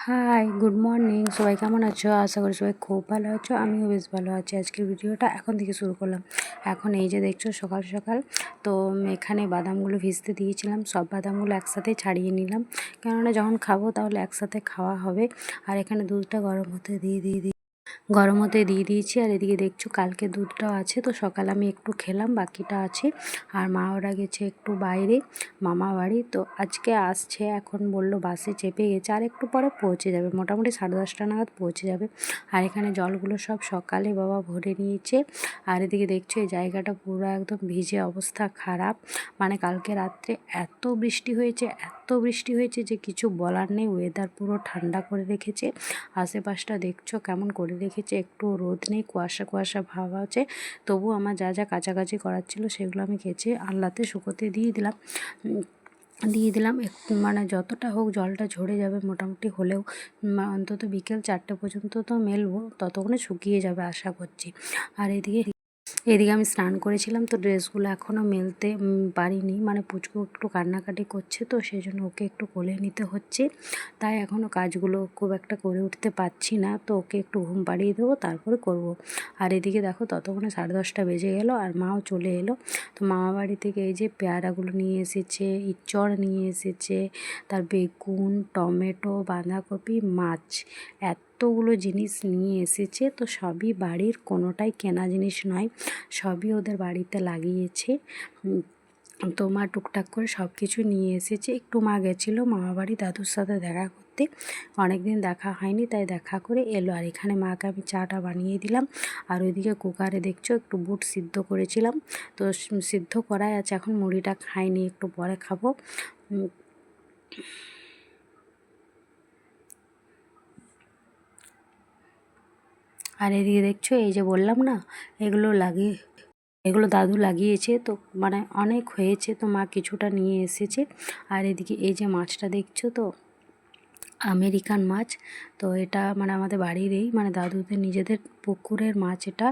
High, good morning. সবাই কেমন আছো? আশা করি সবাই খুব ভালো আছো। আমিও বেশ ভালো আছি। আজকের ভিডিওটা এখন থেকে শুরু করলাম। এখন এই যে দেখছো সকাল সকাল তো এখানে বাদামগুলো ভিজতে দিয়েছিলাম। সব বাদামগুলো একসাথে ছাড়িয়ে নিলাম, কেননা যখন খাবো তাহলে একসাথে খাওয়া হবে। আর এখানে দুধটা গরম হতে দিয়ে দিয়েছি। আর এদিকে দেখছো কালকে দুধটাও আছে, তো সকালে আমি একটু খেলাম, বাকিটা আছে। আর মা ওরা গেছে একটু বাইরে মামা বাড়ি, তো আজকে আসছে। এখন বললো বাসে চেপে গেছে, আর একটু পরে পৌঁছে যাবে, মোটামুটি 10:30 নাগাদ পৌঁছে যাবে। আর এখানে জলগুলো সব সকালে বাবা ভরে নিয়েছে। আর এদিকে দেখছো এই জায়গাটা পুরো একদম ভিজে, অবস্থা খারাপ। মানে কালকে রাত্রে এত বৃষ্টি হয়েছে যে কিছু বলার নেই। ওয়েদার পুরো ঠান্ডা করে রেখেছে। আশেপাশটা দেখছো কেমন করে রেখেছে, একটু রোদ নেই, কুয়াশা কুয়াশা ভাব আছে। তবু আমার যা যা কাচাকাচি করার ছিল সেগুলো আমি কেচে আল্লাতে শুকোতে দিয়ে দিলাম একটু, মানে যতটা হোক জলটা ঝরে যাবে মোটামুটি হলেও। অন্তত বিকেল 4টে পর্যন্ত তো মেলবো, ততক্ষণে শুকিয়ে যাবে আশা করছি। আর এদিকে আমি স্নান করেছিলাম, তো ড্রেসগুলো এখনও মেলতে পারিনি। মানে পুচকু একটু কান্নাকাটি করছে, তো সেই জন্য ওকে একটু কোলে নিতে হচ্ছে। তাই এখনও কাজগুলো খুব একটা করে উঠতে পারছি না। তো ওকে একটু ঘুম পাড়িয়ে দেবো, তারপরে করব। আর এদিকে দেখো ততক্ষণে 10:30 বেজে গেল, আর মাও চলে এলো। তো মামা বাড়ি থেকে এই যে পেয়ারাগুলো নিয়ে এসেছে, ইঁচড় নিয়ে এসেছে, তার বেগুন, টমেটো, বাঁধাকপি, মাছ, এতগুলো জিনিস নিয়ে এসেছে। তো সবই বাড়ির, কোনোটাই কেনা জিনিস নয়, সবই ওদের বাড়িতে লাগিয়েছে। তো মা টুকটাক করে সব কিছু নিয়ে এসেছে। একটু মা গেছিলো মামাবাড়ি দাদুর সাথে দেখা করতে, অনেক দিন দেখা হয়নি, তাই দেখা করে এলো। আর এখানে মাকে আমি চাটা বানিয়ে দিলাম। আর ওইদিকে কুকারে দেখছো একটু বুট সিদ্ধ করেছিলাম, তো সিদ্ধ করাই আছে, এখন মুড়িটা খাইনি, একটু পরে খাবো। আর এদিকে দেখছো এই যে বললাম না, এগুলো দাদু লাগিয়েছে, তো মানে অনেক হয়েছে, তো মা কিছুটা নিয়ে এসেছে। আর এদিকে এই যে মাছটা দেখছো, তো আমেরিকান মাছ। তো এটা মানে আমাদের বাড়িরই, মানে দাদুদের নিজেদের পুকুরের মাছ। এটা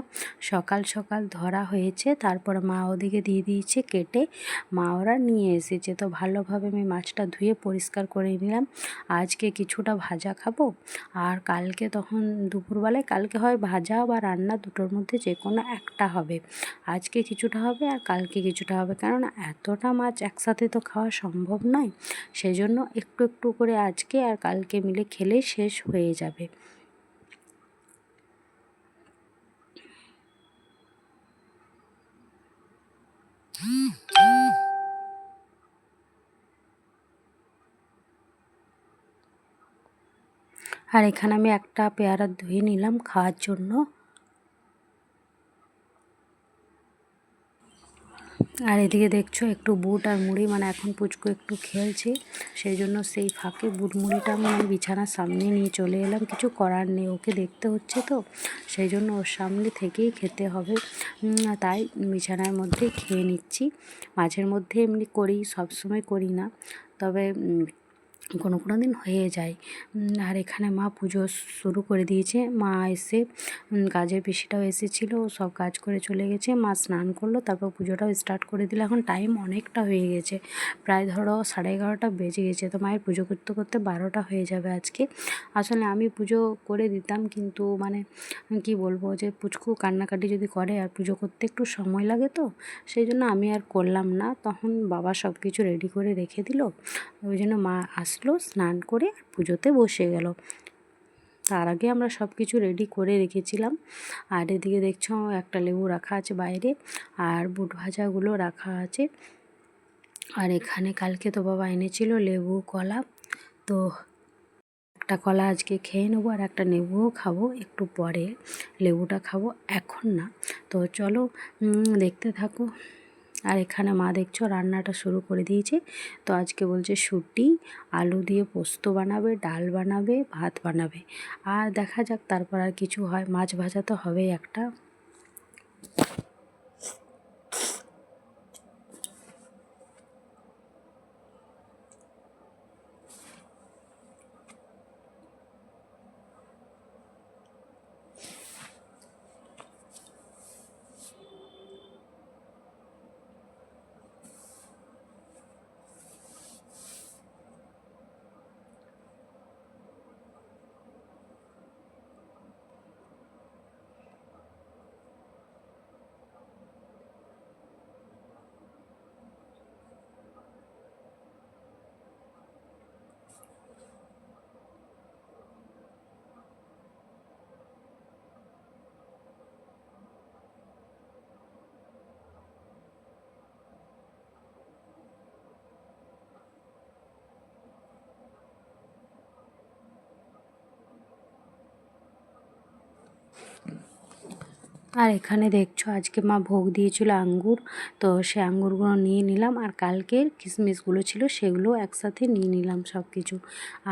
সকাল সকাল ধরা হয়েছে, তারপরে মা ওদিকে দিয়ে দিয়েছে কেটে, মা ওরা নিয়ে এসেছে। তো ভালোভাবে আমি মাছটা ধুয়ে পরিষ্কার করে নিলাম। আজকে কিছুটা ভাজা খাবো, আর কালকে তখন দুপুরবেলায়, কালকে হয় ভাজা বা রান্না, দুটোর মধ্যে যে কোনো একটা হবে। আজকে কিছুটা হবে আর কালকে কিছুটা হবে, কেননা এতটা মাছ একসাথে তো খাওয়া সম্ভব নয়। সেই জন্য একটু একটু করে আজকে আর কালকে মিলে খেলে শেষ হয়ে যাবে। আর এখানে আমি একটা পেয়ারা ধুয়ে নিলাম খাওয়ার জন্য। আর এদিকে দেখছো একটু বুট আর মুড়ি, মানে এখন পুচকু একটু খেলছে, সেই জন্য সেই ফাঁকে বুট মুড়িটা আমি বিছানার সামনে নিয়ে চলে এলাম। কিছু করার নেই, ওকে দেখতে হচ্ছে, তো সেই জন্য ওর সামনে থেকেই খেতে হবে। তাই বিছানার মধ্যে খেয়ে নিচ্ছি। মাঝের মধ্যে এমনি করি, সবসময় করি না, তবে কোনো দিন হয়ে যায়। আর এখানে মা পুজো শুরু করে দিয়েছে। মা এসে কাজের পিসিটাও এসেছিলো, সব কাজ করে চলে গেছে। মা স্নান করলো, তারপর পুজোটাও স্টার্ট করে দিল। এখন টাইম অনেকটা হয়ে গেছে, প্রায় ধরো 11:30 বেজে গেছে। তো মায়ের পুজো করতে করতে 12টা হয়ে যাবে আজকে। আসলে আমি পুজো করে দিতাম, কিন্তু মানে কি বলবো, যে পুচকু কান্নাকাটি যদি করে আর পুজো করতে একটু সময় লাগে, তো সেই জন্য আমি আর করলাম না। তখন বাবা সব কিছু রেডি করে রেখে দিল, ওই জন্য মা আসলো, স্নান করে পুজোতে বসে গেল। তার আগে আমরা সব কিছু রেডি করে রেখেছিলাম। আর এদিকে দেখছো একটা লেবু রাখা আছে বাইরে, আর বুট ভাজাগুলো রাখা আছে। আর এখানে কালকে তো বাবা এনেছিল লেবু, কলা, তো একটা কলা আজকে খেয়ে নেবো, আর একটা লেবুও খাবো একটু পরে। লেবুটা খাবো, এখন না। তো চলো দেখতে থাকো। আর এখানে মা দেখছো রান্নাটা শুরু করে দিয়েছে। তো আজকে বলছে শুঁটি আলু দিয়ে পোস্ত বানাবে, ডাল বানাবে, ভাত বানাবে, আর দেখা যাক তারপর আর কিছু হয়। মাছ ভাজা তো হবেই একটা। আর এখানে দেখছো আজকে মা ভোগ দিয়েছিল আঙ্গুর, তো সে আঙ্গুরগুলো নিয়ে নিলাম, আর কালকের কিশমিশগুলো ছিল সেগুলো একসাথে নিয়ে নিলাম সব কিছু।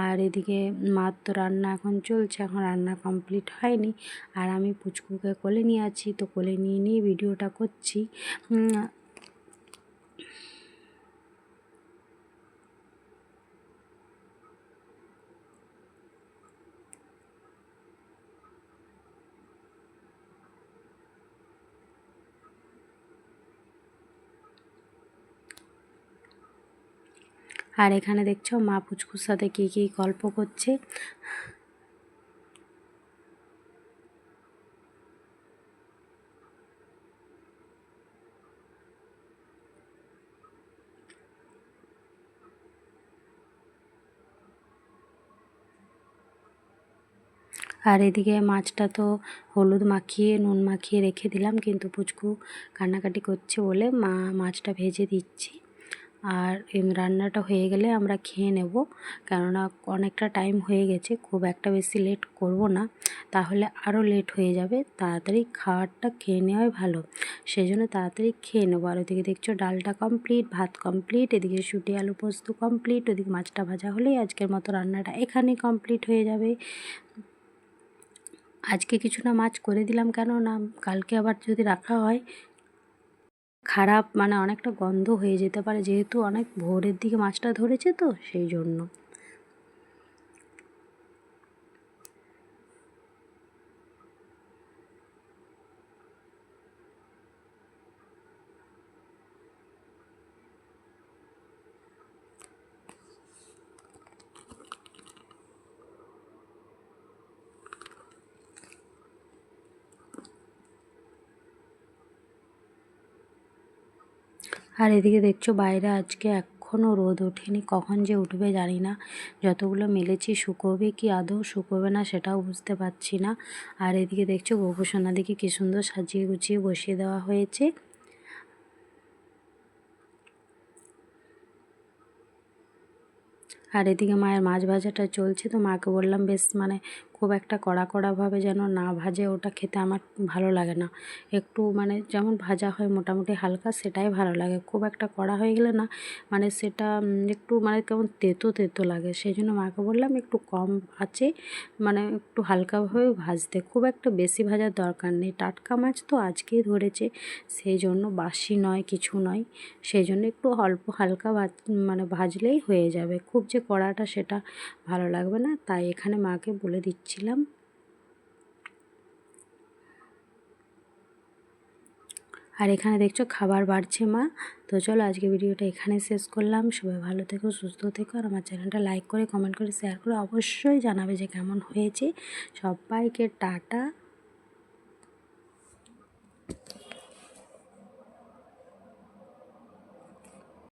আর এদিকে মার তো রান্না এখন চলছে, এখন রান্না কমপ্লিট হয়নি। আর আমি পুচকুকে কোলে নিয়ে আছি, তো কোলে নিয়ে নিয়ে ভিডিওটা করছি। আর এখানে দেখছো মা পুচকুর সাথে কী গল্প করছে। আর এদিকে মাছটা তো হলুদ মাখিয়ে নুন মাখিয়ে রেখে দিলাম, কিন্তু পুচকু কান্নাকাটি করছে বলে মা মাছটা ভেজে দিচ্ছি। আর রান্নাটা হয়ে গেলে আমরা খেয়ে নেব, কেননা অনেকটা টাইম হয়ে গেছে, খুব একটা বেশি লেট করব না, তাহলে আরও লেট হয়ে যাবে। তাড়াতাড়ি খাবারটা খেয়ে নেওয়াই ভালো, সেই জন্য তাড়াতাড়ি খেয়ে নেবো। আর ওদিকে দেখছো ডালটা কমপ্লিট, ভাত কমপ্লিট, এদিকে শুঁটি আলু পোস্ত কমপ্লিট, ওদিকে মাছটা ভাজা হলেই আজকের মতো রান্নাটা এখানেই কমপ্লিট হয়ে যাবে। আজকে কিছুটা মাছ করে দিলাম, কেন না কালকে আবার যদি রাখা হয় খারাপ, মানে অনেকটা গন্ধ হয়ে যেতে পারে, যেহেতু অনেক ভোরের দিকে মাছটা ধরেছে তো সেই জন্য। আর এদিকে দেখছো বাইরে আজকে এখনও রোদ ওঠেনি, কখন যে উঠবে জানি না। যতগুলো মেলেছি শুকোবে কি আদৌ শুকোবে না সেটাও বুঝতে পারছি না। আর এদিকে দেখছো গোপুসোনাদিকে কী সুন্দর সাজিয়ে গুছিয়ে বসিয়ে দেওয়া হয়েছে। আর এদিকে মায়ের মাছ ভাজাটা চলছে, তো মাকে বললাম বেশ মানে খুব একটা কড়া কড়াভাবে যেন না ভাজে, ওটা খেতে আমার ভালো লাগে না। একটু মানে যেমন ভাজা হয় মোটামুটি হালকা, সেটাই ভালো লাগে। খুব একটা কড়া হয়ে গেলে না মানে সেটা একটু মানে কেমন তেতো তেতো লাগে, সেই জন্য মাকে বললাম একটু কম আছে মানে একটু হালকাভাবে ভাজতে, খুব একটা বেশি ভাজার দরকার নেই। টাটকা মাছ তো আজকেই ধরেছে, সেই জন্য বাসি নয় কিছু নয়, সেই জন্য একটু অল্প হালকা মানে ভাজলেই হয়ে যাবে। খুব যে কড়াটা সেটা ভালো লাগবে না, তাই এখানে মাকে বলে দিচ্ছিলাম। আর এখানে দেখছো খাবার বাড়ছে মা। তো চলো আজকে ভিডিওটা এখানে শেষ করলাম। সবাই ভালো থেকো, সুস্থ থেকো, আর আমার চ্যানেলটা লাইক করে কমেন্ট করে শেয়ার করে অবশ্যই জানাবে যে কেমন হয়েছে। সবাইকে টাটা।